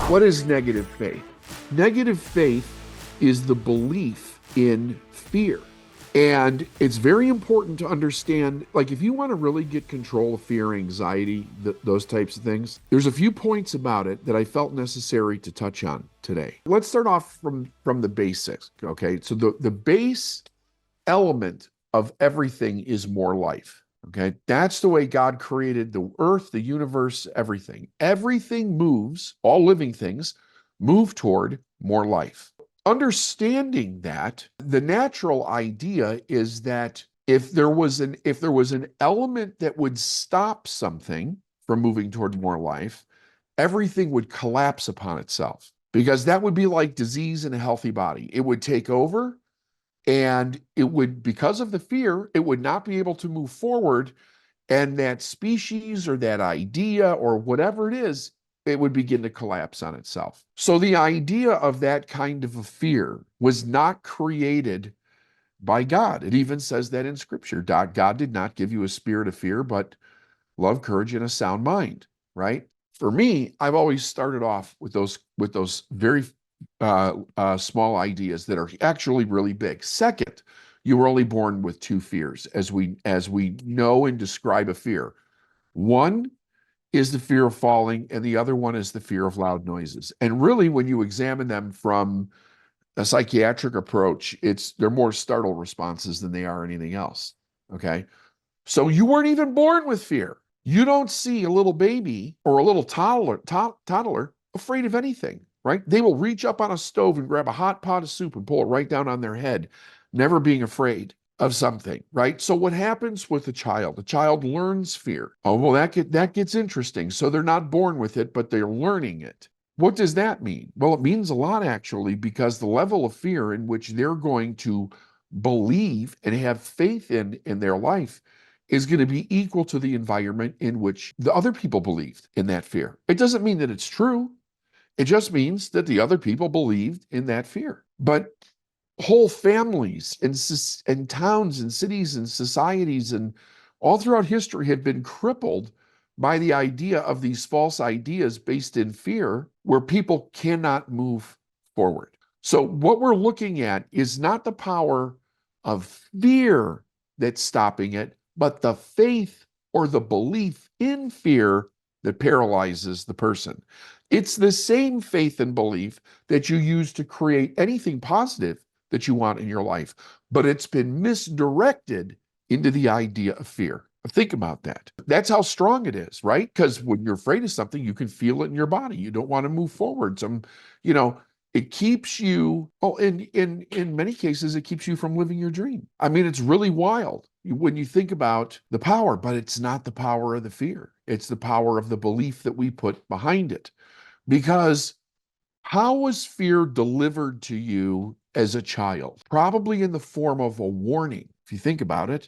What is negative faith? Negative faith is the belief in fear. And it's very important to understand, like, if you want to really get control of fear, anxiety, those types of things, there's a few points about it that I felt necessary to touch on today. Let's start off from the basics, okay? So the base element of everything is more life. Okay. That's the way God created the earth, the universe, everything. Everything moves, all living things move toward more life. Understanding that, the natural idea is that if there was an element that would stop something from moving toward more life, everything would collapse upon itself. Because that would be like disease in a healthy body. It would take over, and it would, because of the fear, it would not be able to move forward. And that species or that idea or whatever it is, it would begin to collapse on itself. So the idea of that kind of a fear was not created by God. It even says that in Scripture. God did not give you a spirit of fear, but love, courage, and a sound mind, right? For me, I've always started off with those very small ideas that are actually really big. Second, you were only born with two fears, as we know and describe a fear. One is the fear of falling, and the other one is the fear of loud noises. And really, when you examine them from a psychiatric approach, they're more startle responses than they are anything else. Okay. So you weren't even born with fear. You don't see a little baby or a little toddler afraid of anything, right? They will reach up on a stove and grab a hot pot of soup and pull it right down on their head, never being afraid of something, right? So what happens with a child? The child learns fear. Oh, well, that gets interesting. So they're not born with it, but they're learning it. What does that mean? Well, it means a lot, actually, because the level of fear in which they're going to believe and have faith in their life is going to be equal to the environment in which the other people believed in that fear. It doesn't mean that it's true. It just means that the other people believed in that fear. But whole families and towns and cities and societies and all throughout history have been crippled by the idea of these false ideas based in fear, where people cannot move forward. So what we're looking at is not the power of fear that's stopping it, but the faith or the belief in fear that paralyzes the person. It's the same faith and belief that you use to create anything positive that you want in your life, but it's been misdirected into the idea of fear. Think about that. That's how strong it is, right? Because when you're afraid of something, you can feel it in your body. You don't want to move forward. It keeps you, in many cases, it keeps you from living your dream. I mean, it's really wild when you think about the power, but it's not the power of the fear. It's the power of the belief that we put behind it. Because how was fear delivered to you as a child? Probably in the form of a warning, if you think about it,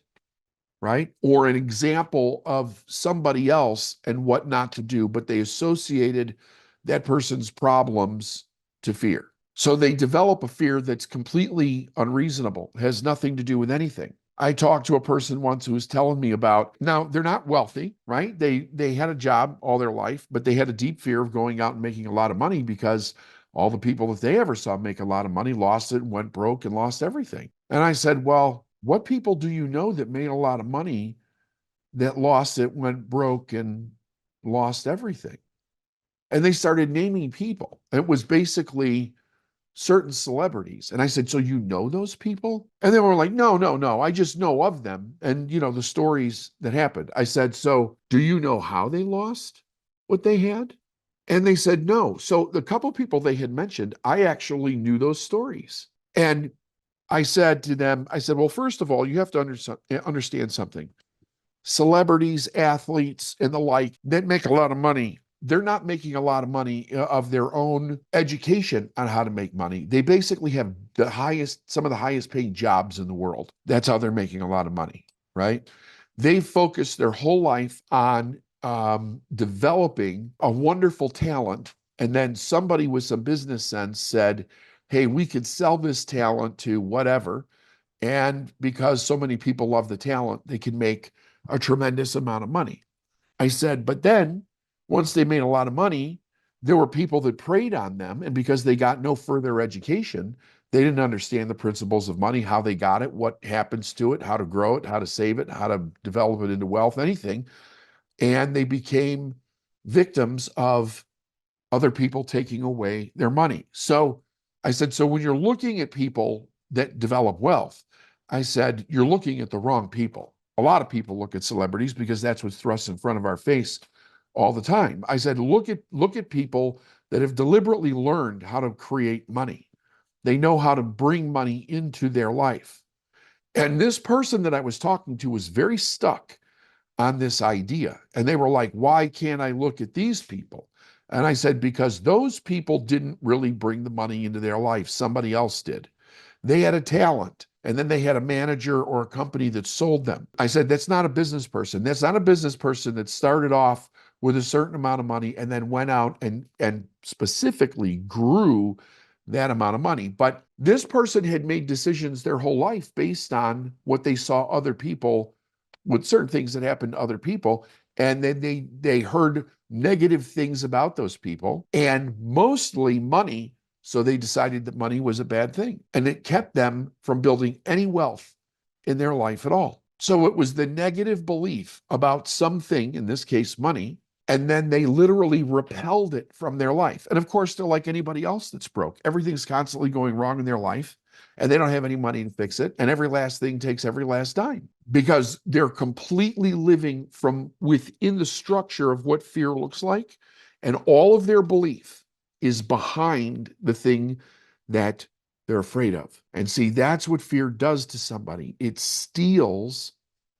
right? Or an example of somebody else and what not to do, but they associated that person's problems to fear. So they develop a fear that's completely unreasonable, has nothing to do with anything. I talked to a person once who was telling me about, now they're not wealthy, right? They had a job all their life, but they had a deep fear of going out and making a lot of money because all the people that they ever saw make a lot of money lost it and went broke and lost everything. And I said, well, what people do you know that made a lot of money that lost it, went broke, and lost everything? And they started naming people. It was basically certain celebrities. And I said, so you know those people? And they were like, no, no, no. I just know of them. And, the stories that happened. I said, so do you know how they lost what they had? And they said, no. So the couple people they had mentioned, I actually knew those stories. And I said to them, well, first of all, you have to understand something. Celebrities, athletes, and the like that make a lot of money, they're not making a lot of money of their own education on how to make money. They basically have some of the highest paid jobs in the world. That's how they're making a lot of money, right? They focus their whole life on developing a wonderful talent. And then somebody with some business sense said, hey, we could sell this talent to whatever. And because so many people love the talent, they can make a tremendous amount of money. I said, but then once they made a lot of money, There were people that preyed on them, and because they got no further education, they didn't understand the principles of money, how they got it, what happens to it, how to grow it, how to save it, how to develop it into wealth, anything. And they became victims of other people taking away their money. So I said, so when you're looking at people that develop wealth, I said, you're looking at the wrong people. A lot of people look at celebrities because that's what's thrust in front of our face all the time. I said, look at people that have deliberately learned how to create money. They know how to bring money into their life. And this person that I was talking to was very stuck on this idea. And they were like, why can't I look at these people? And I said, because those people didn't really bring the money into their life. Somebody else did. They had a talent, and then they had a manager or a company that sold them. I said, that's not a business person. That's not a business person that started off with a certain amount of money and then went out and specifically grew that amount of money. But this person had made decisions their whole life based on what they saw other people with certain things that happened to other people. And then they heard negative things about those people, and mostly money. So they decided that money was a bad thing, and it kept them from building any wealth in their life at all. So it was the negative belief about something, in this case, money, and then they literally repelled it from their life. And of course, they're like anybody else that's broke. Everything's constantly going wrong in their life, and they don't have any money to fix it. And every last thing takes every last dime because they're completely living from within the structure of what fear looks like. And all of their belief is behind the thing that they're afraid of. And see, that's what fear does to somebody. It steals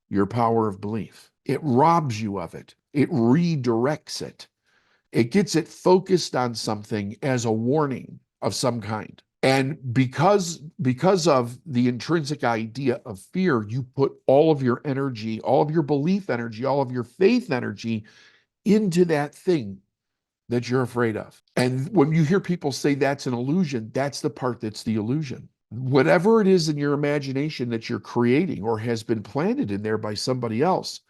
your power of belief. It robs you of it. It redirects it. It gets it focused on something as a warning of some kind. And because of the intrinsic idea of fear, you put all of your energy, all of your belief energy, all of your faith energy into that thing that you're afraid of. And when you hear people say that's an illusion, that's the part that's the illusion. Whatever it is in your imagination that you're creating or has been planted in there by somebody else,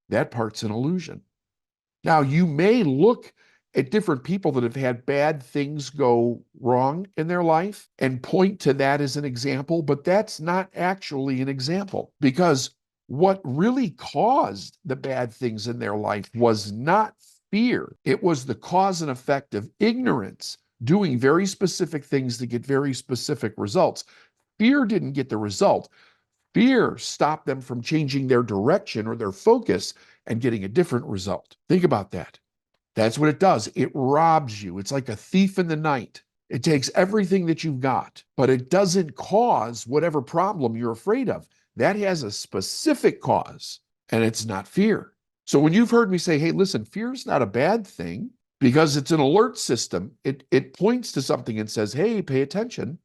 that part's an illusion. Now, you may look at different people that have had bad things go wrong in their life and point to that as an example, but that's not actually an example, because what really caused the bad things in their life was not fear. It was the cause and effect of ignorance, doing very specific things to get very specific results. Fear didn't get the result. Fear stopped them from changing their direction or their focus and getting a different result. Think about that. That's what it does. It robs you. It's like a thief in the night. It takes everything that you've got, but it doesn't cause whatever problem you're afraid of. That has a specific cause, and it's not fear. So when you've heard me say, hey, listen, fear is not a bad thing because it's an alert system. It points to something and says, hey, pay attention,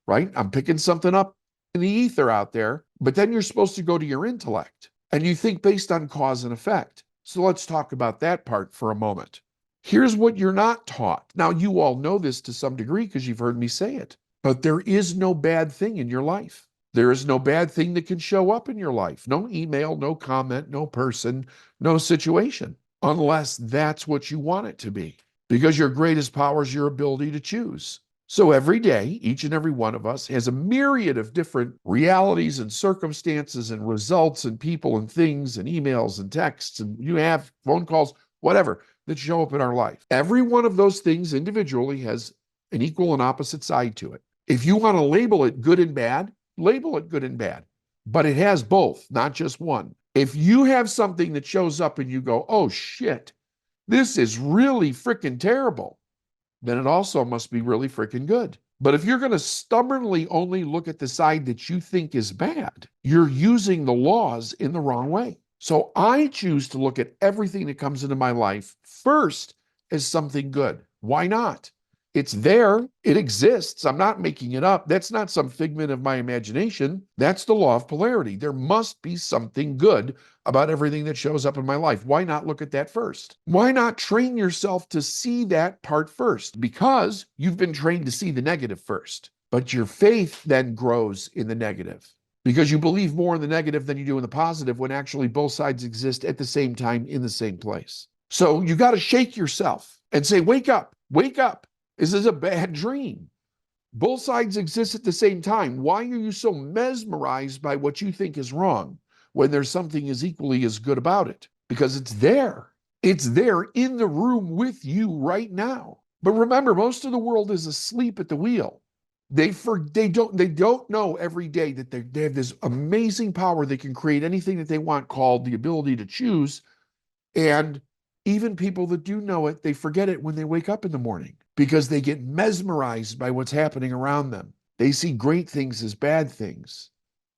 right? I'm picking something up in the ether out there, but then you're supposed to go to your intellect and you think based on cause and effect. So let's talk about that part for a moment. Here's what you're not taught. Now, you all know this to some degree because you've heard me say it, but there is no bad thing in your life. There is no bad thing that can show up in your life. No email, no comment, no person, no situation, unless that's what you want it to be, because your greatest power is your ability to choose. So every day, each and every one of us has a myriad of different realities and circumstances and results and people and things and emails and texts, and you have phone calls, whatever, that show up in our life. Every one of those things individually has an equal and opposite side to it. If you want to label it good and bad, label it good and bad, but it has both, not just one. If you have something that shows up and you go, oh shit, this is really freaking terrible, then it also must be really freaking good. But if you're going to stubbornly only look at the side that you think is bad, you're using the laws in the wrong way. So I choose to look at everything that comes into my life first as something good. Why not? It's there. It exists. I'm not making it up. That's not some figment of my imagination. That's the law of polarity. There must be something good about everything that shows up in my life. Why not look at that first? Why not train yourself to see that part first? Because you've been trained to see the negative first, but your faith then grows in the negative because you believe more in the negative than you do in the positive, when actually both sides exist at the same time in the same place. So you got to shake yourself and say, wake up. Wake up. This is a bad dream. Both sides exist at the same time. Why are you so mesmerized by what you think is wrong when there's something as equally as good about it? Because it's there. It's there in the room with you right now. But remember, most of the world is asleep at the wheel. They don't know every day that they have this amazing power. They can create anything that they want, called the ability to choose. And even people that do know it, they forget it when they wake up in the morning because they get mesmerized by what's happening around them. They see great things as bad things.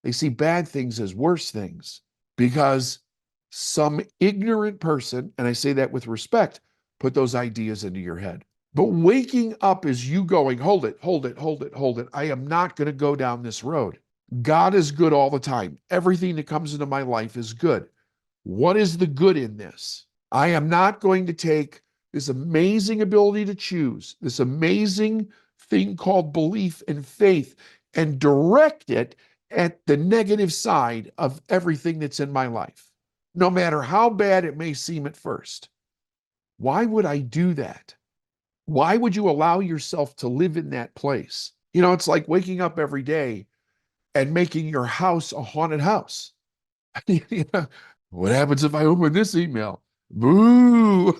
They see bad things as worse things because some ignorant person, and I say that with respect, put those ideas into your head. But waking up is you going, hold it, hold it, hold it, hold it. I am not going to go down this road. God is good all the time. Everything that comes into my life is good. What is the good in this? I am not going to take this amazing ability to choose, this amazing thing called belief and faith, and direct it at the negative side of everything that's in my life, no matter how bad it may seem at first. Why would I do that? Why would you allow yourself to live in that place? It's like waking up every day and making your house a haunted house. What happens if I open this email? Boo.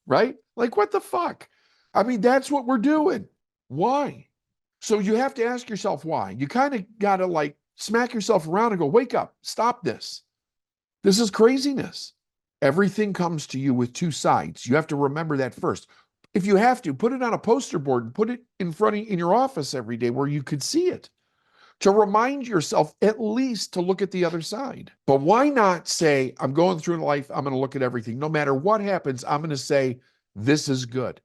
Right? Like, what the fuck? I mean, that's what we're doing. Why? So you have to ask yourself why. You kind of got to like smack yourself around and go, wake up, stop this. This is craziness. Everything comes to you with two sides. You have to remember that first. If you have to, put it on a poster board and put it in front of in your office every day where you could see it, to remind yourself at least to look at the other side. But why not say, I'm going through life, I'm going to look at everything. No matter what happens, I'm going to say, this is good.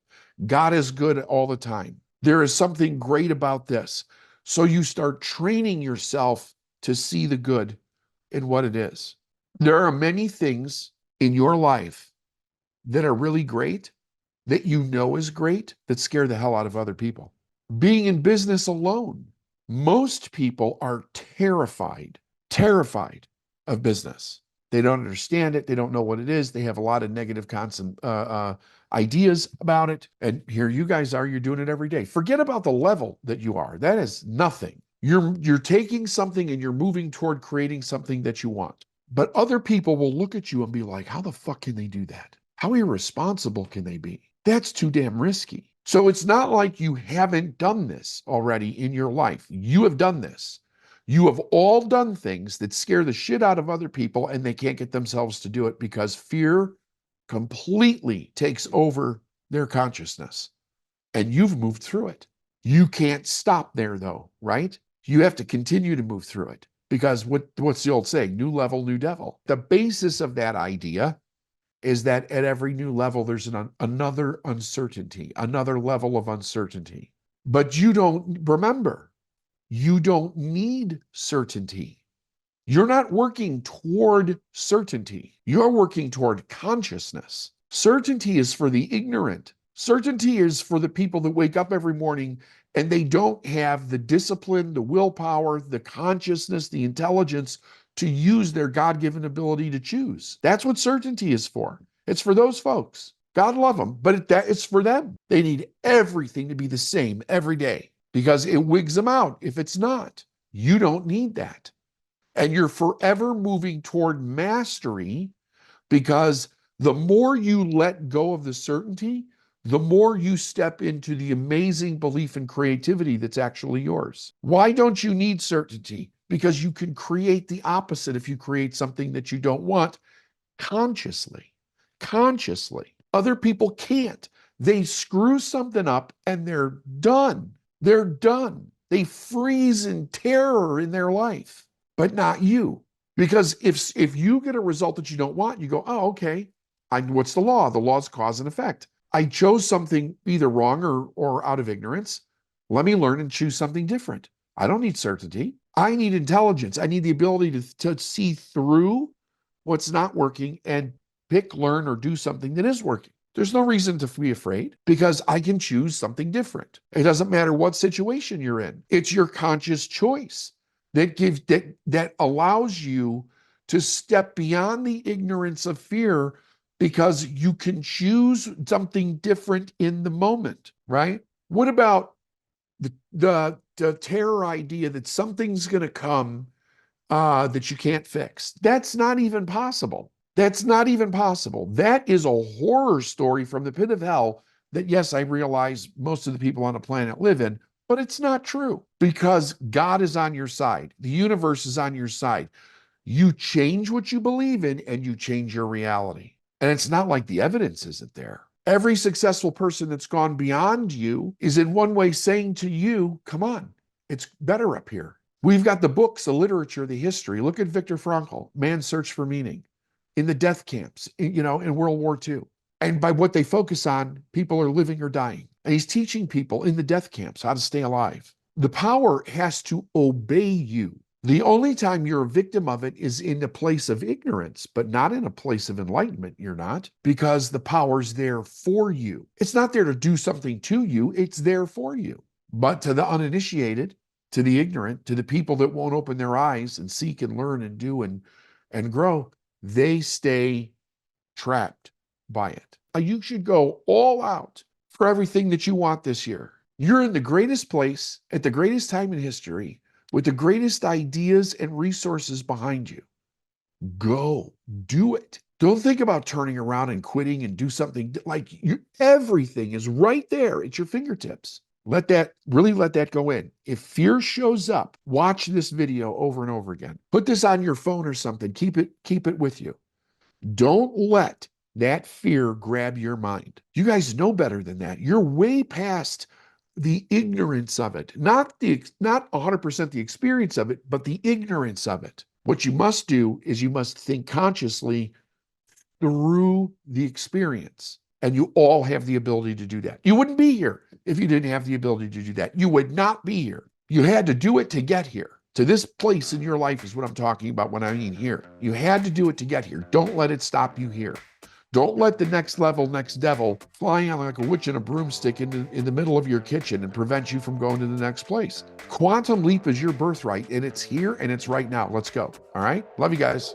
God is good all the time. There is something great about this. So you start training yourself to see the good in what it is. There are many things in your life that are really great, that you know is great, that scare the hell out of other people. Being in business alone, most people are terrified of business. They don't understand it. They don't know what it is. They have a lot of negative ideas about it. And here you guys are, you're doing it every day. Forget about the level that you are. That is nothing. You're taking something and you're moving toward creating something that you want. But other people will look at you and be like, how the fuck can they do that? How irresponsible can they be? That's too damn risky. So it's not like you haven't done this already in your life. You have done this. You have all done things that scare the shit out of other people and they can't get themselves to do it because fear completely takes over their consciousness. And you've moved through it. You can't stop there though, right? You have to continue to move through it because what's the old saying? New level, new devil. The basis of that idea is that at every new level, there's another uncertainty, another level of uncertainty. But you don't need certainty. You're not working toward certainty. You're working toward consciousness. Certainty is for the ignorant. Certainty is for the people that wake up every morning and they don't have the discipline, the willpower, the consciousness, the intelligence to use their God-given ability to choose. That's what certainty is for. It's for those folks. God love them, but it's for them. They need everything to be the same every day because it wigs them out if it's not. You don't need that. And you're forever moving toward mastery because the more you let go of the certainty, the more you step into the amazing belief and creativity that's actually yours. Why don't you need certainty? Because you can create the opposite if you create something that you don't want consciously. Consciously. Other people can't. They screw something up and they're done. They're done. They freeze in terror in their life, but not you. Because if you get a result that you don't want, you go, oh, okay. What's the law? The law's cause and effect. I chose something either wrong or out of ignorance. Let me learn and choose something different. I don't need certainty. I need intelligence. I need the ability to see through what's not working and pick, learn, or do something that is working. There's no reason to be afraid because I can choose something different. It doesn't matter what situation you're in. It's your conscious choice that allows you to step beyond the ignorance of fear because you can choose something different in the moment, right? What about the terror idea that something's going to come that you can't fix? That's not even possible. That's not even possible. That is a horror story from the pit of hell that, yes, I realize most of the people on the planet live in, but it's not true because God is on your side. The universe is on your side. You change what you believe in and you change your reality. And it's not like the evidence isn't there. Every successful person that's gone beyond you is in one way saying to you, come on, it's better up here. We've got the books, the literature, the history. Look at Viktor Frankl, Man's Search for Meaning, in the death camps, in World War II. And by what they focus on, people are living or dying. And he's teaching people in the death camps how to stay alive. The power has to obey you. The only time you're a victim of it is in a place of ignorance, but not in a place of enlightenment. You're not, because the power's there for you. It's not there to do something to you. It's there for you. But to the uninitiated, to the ignorant, to the people that won't open their eyes and seek and learn and do and grow, they stay trapped by it. You should go all out for everything that you want this year. You're in the greatest place at the greatest time in history with the greatest ideas and resources behind you. Go do it. Don't think about turning around and quitting and do something everything is right there at your fingertips. Let that go in. If fear shows up, watch this video over and over again. Put this on your phone or something. Keep it with you. Don't let that fear grab your mind. You guys know better than that. You're way past the ignorance of it. Not 100% the experience of it, but the ignorance of it. What you must do is you must think consciously through the experience. And you all have the ability to do that. You wouldn't be here if you didn't have the ability to do that. You would not be here. You had to do it to get here. To this place in your life is what I'm talking about when I mean here. You had to do it to get here. Don't let it stop you here. Don't let the next devil fly on like a witch in a broomstick in the middle of your kitchen and prevent you from going to the next place. Quantum leap is your birthright, and it's here and it's right now. Let's go. All right? Love you guys.